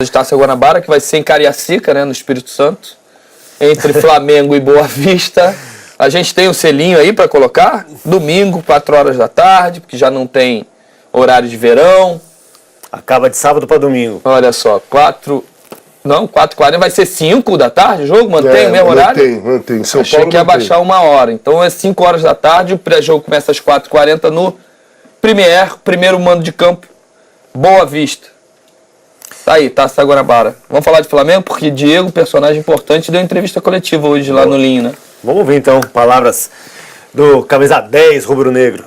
de Taça Guanabara, que vai ser em Cariacica, né, no Espírito Santo, entre Flamengo e Boa Vista. A gente tem um selinho aí para colocar, domingo, 4 horas da tarde, porque já não tem horário de verão. Acaba de sábado para domingo. Olha só, 4h40, vai ser 5 da tarde o jogo? Mantém o mesmo horário? Mantém. São Achei Paulo que ia baixar 1 hora. Então é 5 horas da tarde, o pré-jogo começa às 4h40 no primeiro mando de campo, Boa Vista. Tá aí, Taça Guanabara. Vamos falar de Flamengo, porque Diego, personagem importante, deu entrevista coletiva hoje lá no Linho, né? Vamos ouvir então palavras do camisa 10 rubro-negro.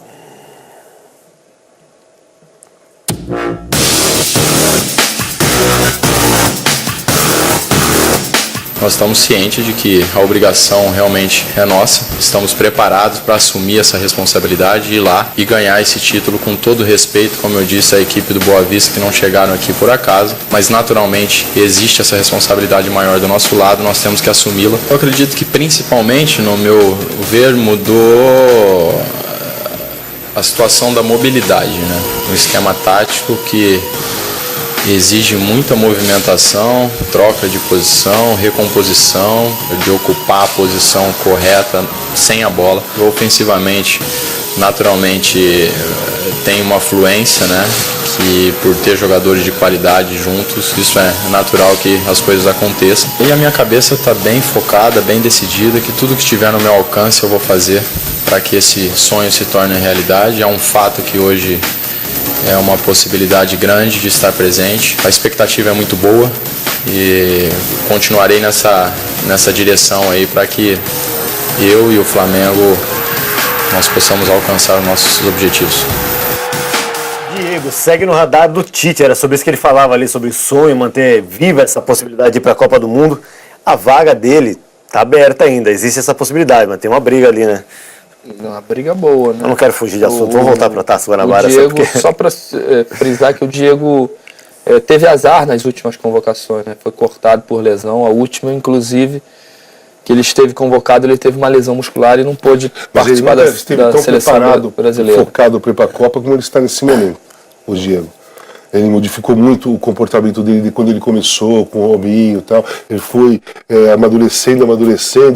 Nós estamos cientes de que a obrigação realmente é nossa. Estamos preparados para assumir essa responsabilidade, ir lá e ganhar esse título com todo respeito, como eu disse, à equipe do Boa Vista que não chegaram aqui por acaso. Mas naturalmente existe essa responsabilidade maior do nosso lado, nós temos que assumi-la. Eu acredito que principalmente, no meu ver, mudou a situação da mobilidade, né? Um esquema tático que exige muita movimentação, troca de posição, recomposição, de ocupar a posição correta sem a bola. Ofensivamente, naturalmente, tem uma fluência, né? Que por ter jogadores de qualidade juntos, isso é natural que as coisas aconteçam. E a minha cabeça está bem focada, bem decidida, que tudo que estiver no meu alcance eu vou fazer para que esse sonho se torne realidade. É um fato que hoje é uma possibilidade grande de estar presente. A expectativa é muito boa e continuarei nessa direção aí para que eu e o Flamengo nós possamos alcançar os nossos objetivos. Diego, segue no radar do Tite, era sobre isso que ele falava ali, sobre o sonho, manter viva essa possibilidade de ir para a Copa do Mundo. A vaga dele está aberta ainda, existe essa possibilidade, mas tem uma briga ali, né? Uma briga boa, né? Eu não quero fugir de assunto, vamos voltar para a Taça Guanabara. Só para frisar que o Diego teve azar nas últimas convocações, né? Foi cortado por lesão, a última, inclusive, que ele esteve convocado, ele teve uma lesão muscular e não pôde participar da seleção brasileira. Focado para ir para a Copa como ele está nesse momento, o Diego. Ele modificou muito o comportamento dele de quando ele começou com o Robinho e tal. Ele foi amadurecendo,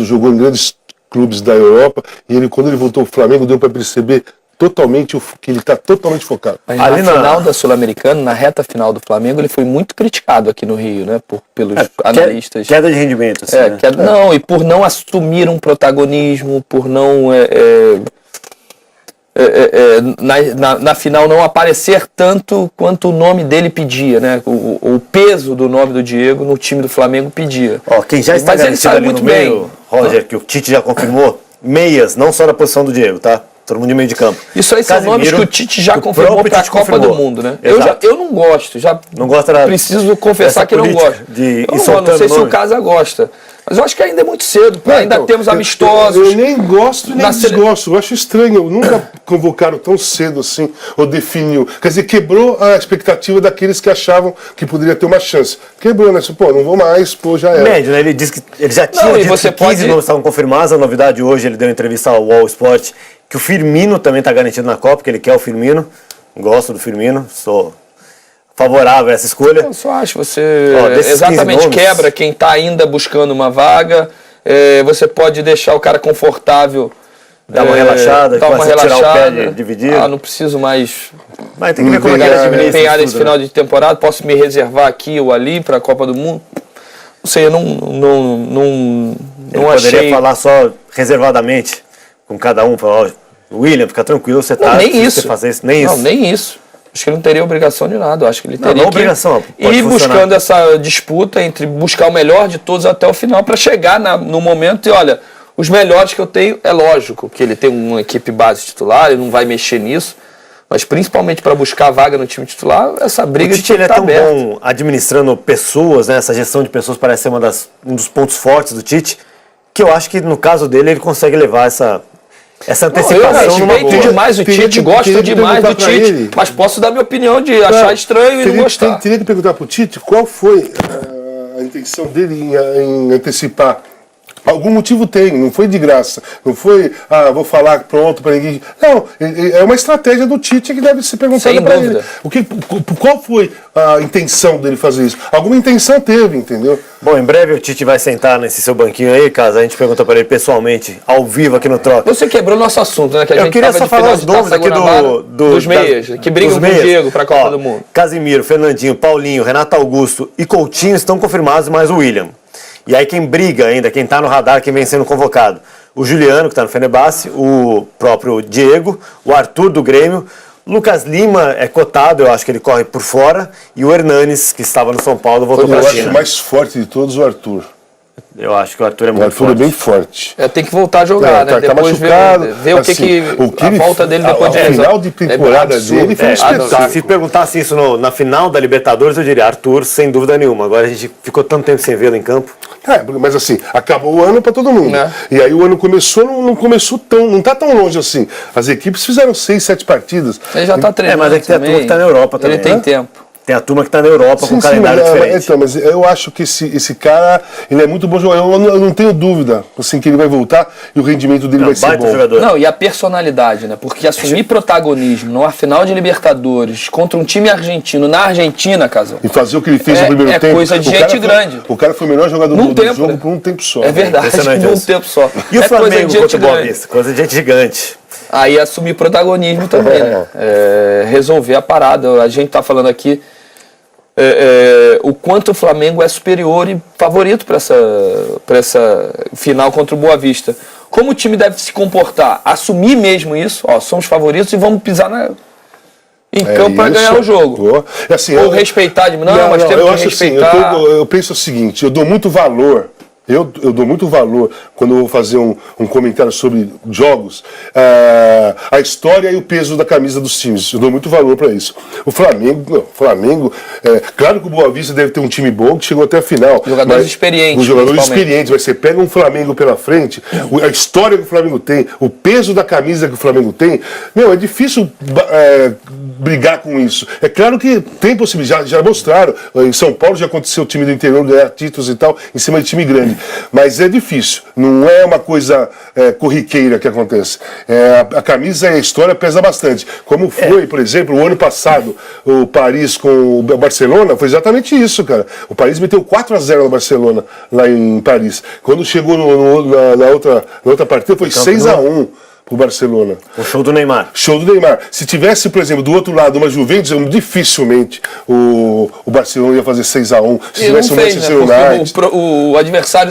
jogou em grandes clubes da Europa, e ele, quando ele voltou ao Flamengo, deu para perceber totalmente que ele está totalmente focado. Mas ali na final da Sul-Americana, na reta final do Flamengo, ele foi muito criticado aqui no Rio, né, pelos analistas. Queda de rendimento, assim, né? Não, e por não assumir um protagonismo, por não na final não aparecer tanto quanto o nome dele pedia, né? O peso do nome do Diego no time do Flamengo pedia. Quem já está garantido ali no meio, Roger, que o Tite já confirmou, meias, não só na posição do Diego, tá? Todo mundo de meio de campo. Isso aí são nomes que o Tite já confirmou para a Copa do Mundo, né? Eu não gosto, não gosta preciso confessar que eu não gosto. Não sei se o Casa gosta. Mas eu acho que ainda é muito cedo. Ainda temos amistosos. Eu nem gosto nem desgosto. Eu acho estranho. Nunca convocaram tão cedo assim, ou definiu. Quer dizer, quebrou a expectativa daqueles que achavam que poderia ter uma chance. Quebrou, né? Pô, não vou mais, pô, já era. Médio, né? Ele disse que ele já tinha dito que 15 nomes estavam confirmados. A novidade hoje, ele deu uma entrevista ao Wall Sport, que o Firmino também está garantido na Copa, que ele quer o Firmino. Gosto do Firmino, sou favorável a essa escolha. Eu só acho que você exatamente quebra quem está ainda buscando uma vaga. Você pode deixar o cara confortável, dar uma relaxada, tirar o pé dividir. Não preciso mais. Mas tem que ver como é empenhar esse final de temporada. Posso me reservar aqui ou ali para a Copa do Mundo? Não sei, eu não achei. Poderia falar só reservadamente com cada um. William, fica tranquilo, você tá. Nem isso. Fazer isso. Nem isso. Não, nem isso. Acho que ele não teria obrigação de nada. Acho que ele teria obrigação. Ir buscando essa disputa entre buscar o melhor de todos até o final para chegar no momento e, olha, os melhores que eu tenho, é lógico que ele tem uma equipe base titular, ele não vai mexer nisso, mas principalmente para buscar a vaga no time titular, essa briga de time tá aberta. Ele é tão bom administrando pessoas, né? Essa gestão de pessoas parece ser um dos pontos fortes do Tite, que eu acho que no caso dele ele consegue levar essa antecipação. Eu respeito demais o Tite, gosto demais do Tite, mas posso dar minha opinião de achar estranho e não gostar. Teria que perguntar para o Tite qual foi a intenção dele em antecipar Algum motivo tem, não foi de graça. Não foi, vou falar pronto para ninguém. Não, é uma estratégia do Tite que deve ser perguntada para ele. Qual foi a intenção dele fazer isso? Alguma intenção teve, entendeu? Bom, em breve o Tite vai sentar nesse seu banquinho aí, caso a gente pergunta para ele pessoalmente, ao vivo aqui no Troca. Você quebrou nosso assunto, né? Que a gente Eu queria só falar os nomes aqui dos meias, que brigam com o Diego para a Copa do Mundo. Casimiro, Fernandinho, Paulinho, Renato Augusto e Coutinho estão confirmados, mais o William. E aí quem briga ainda, quem tá no radar, quem vem sendo convocado? O Juliano, que tá no Fenerbahçe, o próprio Diego, o Arthur do Grêmio, Lucas Lima é cotado, eu acho que ele corre por fora, e o Hernanes, que estava no São Paulo, voltou para a China. Eu acho o mais forte de todos o Arthur. Eu acho que o Arthur é muito forte. O Arthur é bem forte. Tem que voltar a jogar, né? Tá depois machucado. Ver assim, a volta dele depois de lesão. O final de temporada dele foi um espetáculo. Se perguntasse isso na final da Libertadores, eu diria Arthur, sem dúvida nenhuma. Agora a gente ficou tanto tempo sem vê-lo em campo. Mas assim, acabou o ano para todo mundo. E aí o ano começou, não começou não tá tão longe assim. As equipes fizeram 6, 7 partidas. Ele já tá treinando. Mas é que tem a turma que tá na Europa também. Ele tem tempo. Tem a turma que está na Europa com um calendário diferente. Mas eu acho que esse cara, ele é muito bom jogador. Eu não tenho dúvida assim, que ele vai voltar e o rendimento dele vai ser bom. Jogador. Não, e a personalidade, né? Porque assumir protagonismo numa final de Libertadores contra um time argentino na Argentina, Casão. E fazer o que ele fez no primeiro tempo. É coisa de gente grande. O cara foi o melhor jogador do jogo por um tempo só. É verdade, por um tempo só. E o Flamengo contra o Boa Vista? Coisa de gente gigante. Aí assumir protagonismo também, né? Resolver a parada. A gente tá falando aqui o quanto o Flamengo é superior e favorito para essa final contra o Boa Vista. Como o time deve se comportar? Assumir mesmo isso, somos favoritos e vamos pisar em campo para ganhar o jogo. Assim, ou respeitar, mas temos que respeitar. Assim, eu penso o seguinte, eu dou muito valor. Eu dou muito valor quando eu vou fazer um comentário sobre jogos, a história e o peso da camisa dos times. Eu dou muito valor para isso. O Flamengo, claro que o Boa Vista deve ter um time bom que chegou até a final. Jogadores experientes. Os jogadores experientes, mas você pega um Flamengo pela frente, a história que o Flamengo tem, o peso da camisa que o Flamengo tem, é difícil brigar com isso. É claro que tem possibilidade, já mostraram. Em São Paulo já aconteceu o time do interior ganhar títulos e tal, em cima de time grande. Mas é difícil, não é uma coisa corriqueira que acontece. A camisa e a história pesa bastante. Como foi, por exemplo, o ano passado, o Paris com o Barcelona, foi exatamente isso, cara. O Paris meteu 4-0 no Barcelona, lá em Paris. Quando chegou na outra partida, foi 6-1. O Barcelona. O show do Neymar. Show do Neymar. Se tivesse, por exemplo, do outro lado uma Juventus, dificilmente o Barcelona ia fazer 6-1. Se tivesse um Manchester United. O adversário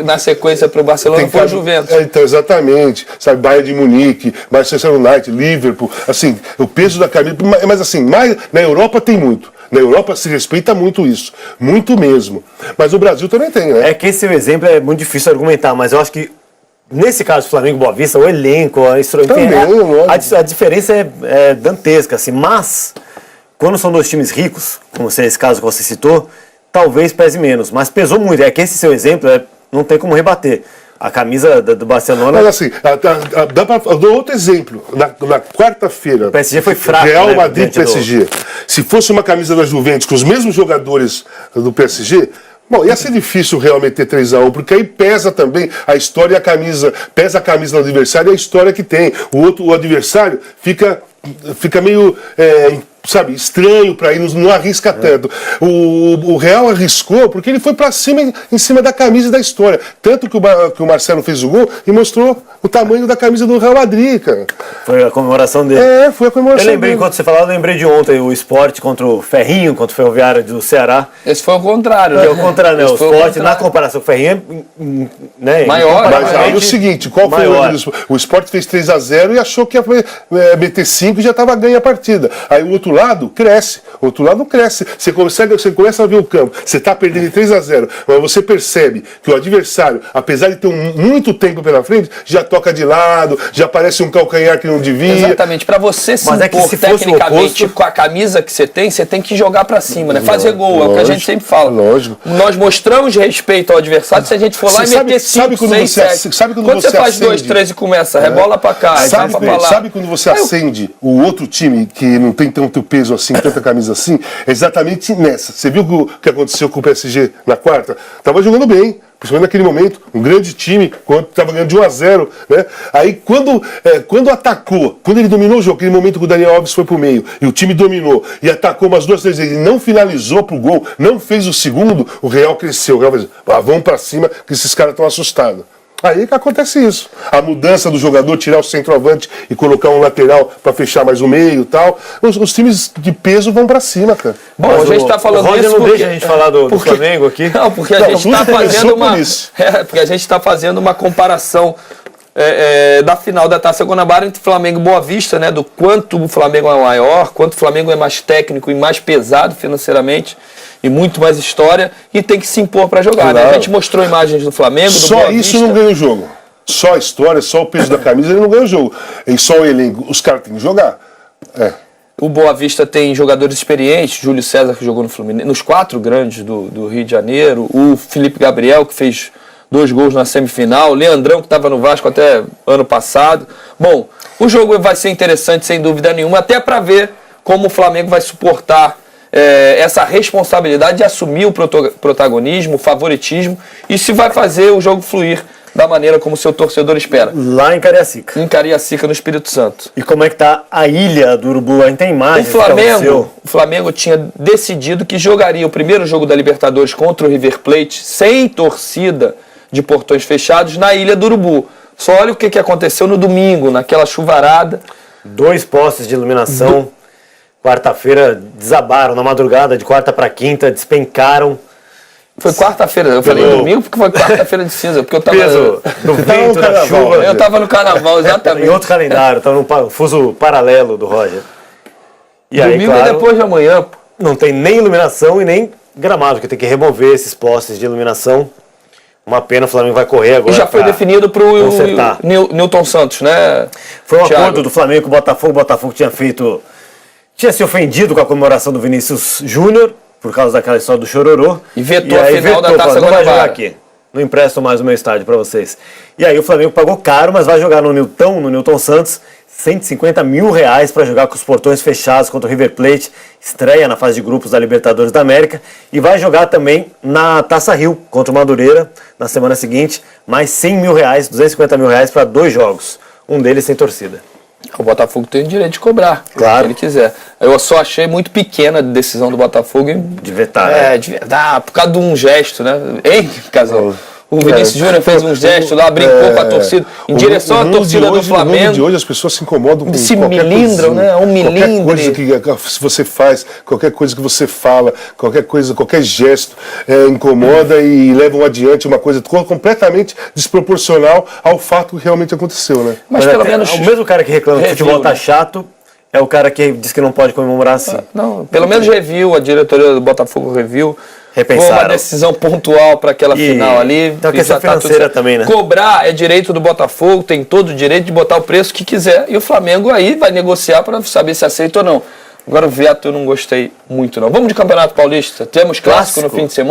na sequência para o Barcelona foi o Juventus. Então, exatamente. Sabe, Bayern de Munique, Manchester United, Liverpool. Assim, o peso da camisa. Mas assim, na Europa tem muito. Na Europa se respeita muito isso. Muito mesmo. Mas o Brasil também tem, né? É que esse exemplo é muito difícil argumentar, mas eu acho que nesse caso do Flamengo e Boa Vista, o elenco, a diferença é dantesca, assim, mas quando são dois times ricos, como esse caso que você citou, talvez pese menos, mas pesou muito. É que esse seu exemplo não tem como rebater. A camisa do Barcelona... Mas assim, eu dou outro exemplo. Na quarta-feira... O PSG foi fraco, Real Madrid e PSG. Se fosse uma camisa da Juventus com os mesmos jogadores do PSG... Bom, ia ser difícil realmente ter 3-1, porque aí pesa também a história e a camisa, pesa a camisa do adversário e a história que tem. O adversário fica meio, sabe, estranho para ir, não arrisca tanto. O Real arriscou porque ele foi para cima, em cima da camisa da história. Tanto que o Marcelo fez o gol e mostrou o tamanho da camisa do Real Madrid, cara. Foi a comemoração dele. Foi a comemoração dele. Enquanto você falava, eu lembrei de ontem, o Sport contra o Ferrinho, contra o Ferroviário do Ceará. Esse foi o contrário, né? O contrário, né? O Sport, na comparação com o Ferrinho, né? Maior. Mas aí o seguinte, qual foi o erro do Sport? O Sport fez 3-0 e achou que ia meter 5 e já estava ganha a partida. Aí o outro lado cresce. O outro lado não cresce. Você começa a ver o campo. Você está perdendo de 3-0, mas você percebe que o adversário, apesar de ter muito tempo pela frente, já toca de lado, já parece um calcanhar que não devia. Exatamente. Para você se impor tecnicamente com a camisa que você tem que jogar para cima, né? Fazer gol, é o que a gente sempre fala. Lógico. Nós mostramos respeito ao adversário se a gente for lá e meter 5, 6, 7. Sabe quando você faz 2, 3 e começa, rebola para cá, sabe quando você acende o outro time que não tem tanto tanto peso assim, tanta camisa assim, é exatamente nessa. Você viu o que aconteceu com o PSG na quarta? Tava jogando bem, principalmente naquele momento, um grande time, quando estava ganhando de 1-0, né? Aí quando atacou, quando ele dominou o jogo, aquele momento que o Daniel Alves foi pro meio, e o time dominou, e atacou umas 2, 3 vezes, e não finalizou pro gol, não fez o segundo, o Real cresceu. O Real fez, vamos pra cima, que esses caras estão assustados. Aí que acontece isso. A mudança do jogador, tirar o centroavante e colocar um lateral para fechar mais o meio e tal. Os times de peso vão para cima, cara. Bom, a gente está falando isso. Não deixa a gente falar do Flamengo aqui. Não, porque a gente está fazendo porque a gente está fazendo uma comparação da final da Taça Guanabara entre Flamengo e Boa Vista, né? Do quanto o Flamengo é maior, quanto o Flamengo é mais técnico e mais pesado financeiramente. E muito mais história, e tem que se impor para jogar, claro. Né? A gente mostrou imagens do Flamengo, do só Boa isso Vista. não ganha o jogo. Só a história, só o peso da camisa, ele não ganha o jogo. E só o elenco. Os caras têm que jogar. O Boa Vista tem jogadores experientes, Júlio César, que jogou no Fluminense, nos 4 grandes do Rio de Janeiro, o Felipe Gabriel, que fez 2 gols na semifinal, o Leandrão, que estava no Vasco até ano passado. Bom, o jogo vai ser interessante, sem dúvida nenhuma, até para ver como o Flamengo vai suportar essa responsabilidade de assumir o protagonismo, o favoritismo, e se vai fazer o jogo fluir da maneira como o seu torcedor espera. Lá em Cariacica. Em Cariacica, no Espírito Santo. E como é que tá a ilha do Urubu? Aí tem imagens. O Flamengo tinha decidido que jogaria o primeiro jogo da Libertadores contra o River Plate sem torcida de portões fechados na ilha do Urubu. Só olha o que aconteceu no domingo, naquela chuvarada. 2 postes de iluminação. Quarta-feira desabaram, na madrugada de quarta para quinta, despencaram. Foi quarta-feira, eu falei domingo porque foi quarta-feira de cinza, porque eu tava no vento, na chuva. Eu tava no carnaval, exatamente. Em outro calendário, tava no fuso paralelo do Roger. E domingo aí, claro, é depois de amanhã. Não tem nem iluminação e nem gramado, porque tem que remover esses postes de iluminação. Uma pena, o Flamengo vai correr agora. E já foi definido pro Newton Santos, né? Foi um acordo do Flamengo com o Botafogo. O Botafogo tinha se ofendido com a comemoração do Vinícius Júnior, por causa daquela história do chororô. E vetou a final da Taça Guanabara. Não vai jogar aqui. Não empresto mais o meu estádio para vocês. E aí o Flamengo pagou caro, mas vai jogar no Newton Santos, R$150 mil para jogar com os portões fechados contra o River Plate. Estreia na fase de grupos da Libertadores da América. E vai jogar também na Taça Rio, contra o Madureira, na semana seguinte. Mais R$100 mil, R$250 mil para 2 jogos. Um deles sem torcida. O Botafogo tem o direito de cobrar, claro, se ele quiser. Eu só achei muito pequena a decisão do Botafogo de vetar. Por causa de um gesto, né? Hein, Casal? O Vinícius Júnior fez um gesto lá, brincou com a torcida, em direção à torcida do Flamengo. No mundo de hoje as pessoas se incomodam com se qualquer milindram, né? Um milindre. Qualquer coisa que você faz, qualquer coisa que você fala, qualquer gesto incomoda e levam adiante uma coisa completamente desproporcional ao fato que realmente aconteceu, né? Mas pelo menos o mesmo cara que reclama que o futebol tá chato é o cara que diz que não pode comemorar assim. Não, pelo menos reviu, a diretoria do Botafogo reviu. Repensaram. Foi uma decisão pontual para aquela final ali. Então a questão financeira também, né? Cobrar é direito do Botafogo, tem todo o direito de botar o preço que quiser. E o Flamengo aí vai negociar para saber se aceita ou não. Agora o veto eu não gostei muito não. Vamos de Campeonato Paulista. Temos clássico no fim de semana.